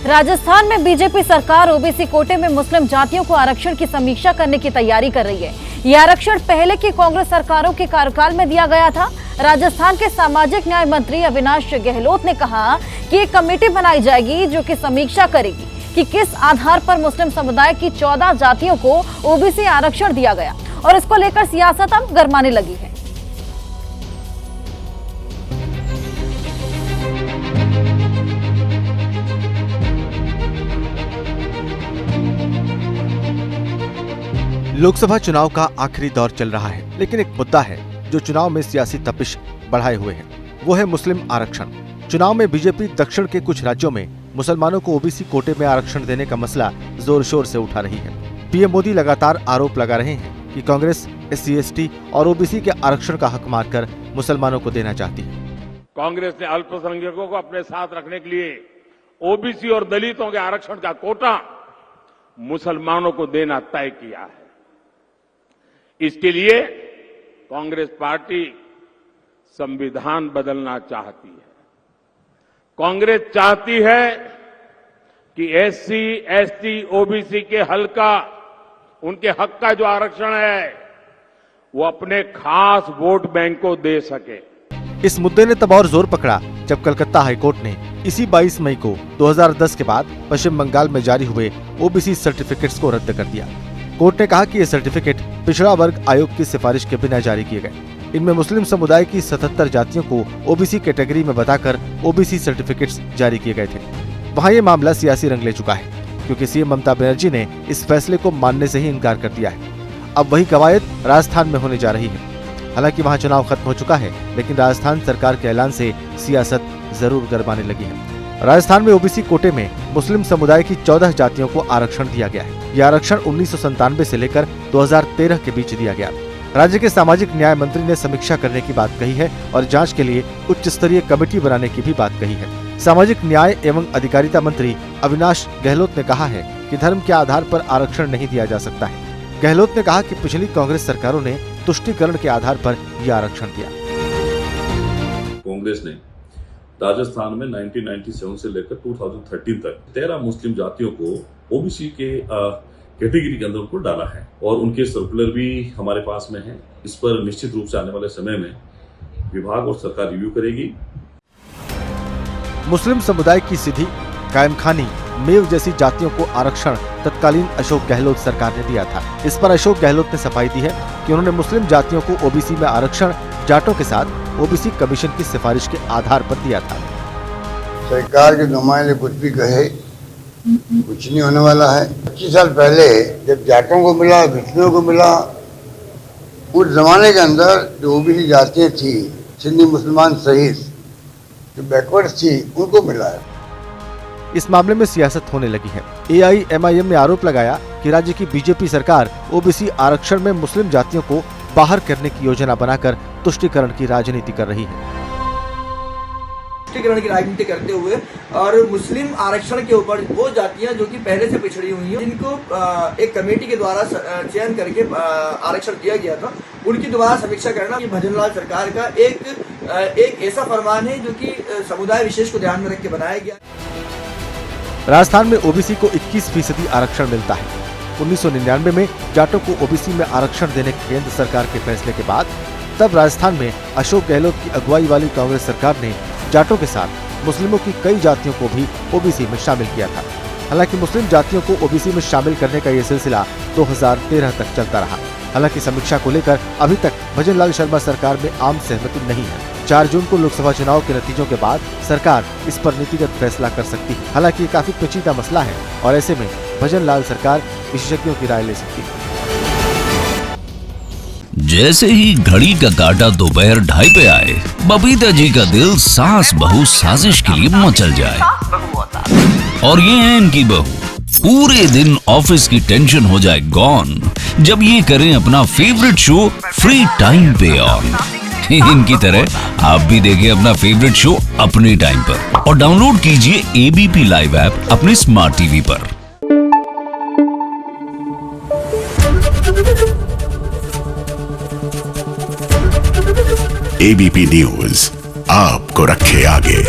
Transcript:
राजस्थान में बीजेपी सरकार ओबीसी कोटे में मुस्लिम जातियों को आरक्षण की समीक्षा करने की तैयारी कर रही है। यह आरक्षण पहले की कांग्रेस सरकारों के कार्यकाल में दिया गया था। राजस्थान के सामाजिक न्याय मंत्री अविनाश गहलोत ने कहा कि एक कमेटी बनाई जाएगी जो कि समीक्षा करेगी कि किस आधार पर मुस्लिम समुदाय की 14 जातियों को ओबीसी आरक्षण दिया गया और इसको लेकर सियासत अब गरमाने लगी है। लोकसभा चुनाव का आखिरी दौर चल रहा है, लेकिन एक मुद्दा है जो चुनाव में सियासी तपिश बढ़ाए हुए है, वो है मुस्लिम आरक्षण। चुनाव में बीजेपी दक्षिण के कुछ राज्यों में मुसलमानों को ओबीसी कोटे में आरक्षण देने का मसला जोर शोर से उठा रही है। पीएम मोदी लगातार आरोप लगा रहे हैं कि कांग्रेस SC/ST और ओबीसी के आरक्षण का हक मारकर मुसलमानों को देना चाहती है। कांग्रेस ने अल्पसंख्यकों को अपने साथ रखने के लिए ओबीसी और दलितों के आरक्षण का कोटा मुसलमानों को देना तय किया है। इसके लिए कांग्रेस पार्टी संविधान बदलना चाहती है। कांग्रेस चाहती है कि SC/ST ओबीसी के उनके हक का जो आरक्षण है वो अपने खास वोट बैंक को दे सके। इस मुद्दे ने तब और जोर पकड़ा जब कलकत्ता हाईकोर्ट ने इसी 22 मई को 2010 के बाद पश्चिम बंगाल में जारी हुए ओबीसी सर्टिफिकेट्स को रद्द कर दिया। कोर्ट ने कहा कि ये सर्टिफिकेट पिछड़ा वर्ग आयोग की सिफारिश के बिना जारी किए गए। इनमें मुस्लिम समुदाय की 77 जातियों को ओबीसी कैटेगरी में बताकर ओबीसी सर्टिफिकेट्स जारी किए गए थे। वहाँ ये मामला सियासी रंग ले चुका है, क्योंकि सीएम ममता बनर्जी ने इस फैसले को मानने से ही इनकार कर दिया है। अब वही कवायद राजस्थान में होने जा रही है। हालांकि वहाँ चुनाव खत्म हो चुका है, लेकिन राजस्थान सरकार के ऐलान से सियासत जरूर गरमाने लगी है। राजस्थान में ओबीसी कोटे में मुस्लिम समुदाय की 14 जातियों को आरक्षण दिया गया है। यह आरक्षण 1997 से लेकर 2013 के बीच दिया गया। राज्य के सामाजिक न्याय मंत्री ने समीक्षा करने की बात कही है और जांच के लिए उच्च स्तरीय कमेटी बनाने की भी बात कही है। सामाजिक न्याय एवं अधिकारिता मंत्री अविनाश गहलोत ने कहा है कि धर्म के आधार पर आरक्षण नहीं दिया जा सकता है। गहलोत ने कहा कि पिछली कांग्रेस सरकारों ने तुष्टीकरण के आधार पर यह आरक्षण दिया। कांग्रेस ने राजस्थान में 1997 से लेकर 2013 तक 13 मुस्लिम जातियों को ओबीसी के कैटेगरी के अंदर उनको डाला है और उनके सर्कुलर भी हमारे पास में है। इस पर निश्चित रूप से आने वाले समय में विभाग और सरकार रिव्यू करेगी। मुस्लिम समुदाय की सिद्धि, कायम खानी, मेव जैसी जातियों को आरक्षण तत्कालीन अशोक गहलोत सरकार ने दिया था। इस पर अशोक गहलोत ने सफाई दी है कि उन्होंने मुस्लिम जातियों को ओबीसी में आरक्षण जाटों के साथ ओबीसी कमीशन की सिफारिश के आधार पर दिया था। सरकार के नुमाइंदे कुछ भी कहे, कुछ नहीं होने वाला है। 25 साल पहले जब जाटों को मिला, विष्णुओं को मिला, उस जमाने के अंदर जो ओबीसी जातियां थी, सिंधी मुसलमान सहित जो बैकवर्ड थी, उनको मिला है। इस मामले में सियासत होने लगी है। AIMIM ने आरोप लगाया कि राज्य की बीजेपी सरकार ओबीसी आरक्षण में मुस्लिम जातियों को बाहर करने की योजना बनाकर तुष्टीकरण की राजनीति कर रही है। तुष्टीकरण की राजनीति करते हुए और मुस्लिम आरक्षण के ऊपर वो जातियां जो कि पहले से पिछड़ी हुई हैं, जिनको एक कमेटी के द्वारा चयन करके आरक्षण दिया गया था, उनकी दोबारा समीक्षा करना ये भजनलाल सरकार का एक ऐसा फरमान है जो कि समुदाय विशेष को ध्यान में रख के बनाया गया। राजस्थान में ओबीसी को 21% आरक्षण मिलता है। 1999 में जाटों को ओबीसी में आरक्षण देने के केंद्र सरकार के फैसले के बाद तब राजस्थान में अशोक गहलोत की अगुवाई वाली कांग्रेस सरकार ने जाटों के साथ मुस्लिमों की कई जातियों को भी ओबीसी में शामिल किया था। हालांकि मुस्लिम जातियों को ओबीसी में शामिल करने का ये सिलसिला 2013 तक चलता रहा। हालांकि समीक्षा को लेकर अभी तक भजनलाल शर्मा सरकार में आम सहमति नहीं है। 4 जून को लोकसभा चुनाव के नतीजों के बाद सरकार इस पर नीतिगत फैसला कर सकती है। हालांकि ये काफी पेचीदा मसला है और ऐसे में भजनलाल सरकार विशेषज्ञों की राय ले सकती है। जैसे ही घड़ी का काटा दोपहर 2:30 पे आए, बबीता जी का दिल सास बहू साजिश के लिए मचल जाए। और ये है इनकी बहू, पूरे दिन ऑफिस की टेंशन हो जाए गॉन जब ये करें अपना फेवरेट शो फ्री टाइम पे ऑन। इनकी तरह आप भी देखें अपना फेवरेट शो अपने टाइम पर और डाउनलोड कीजिए ABP लाइव ऐप अपने स्मार्ट टीवी पर। ABP न्यूज आपको रखे आगे।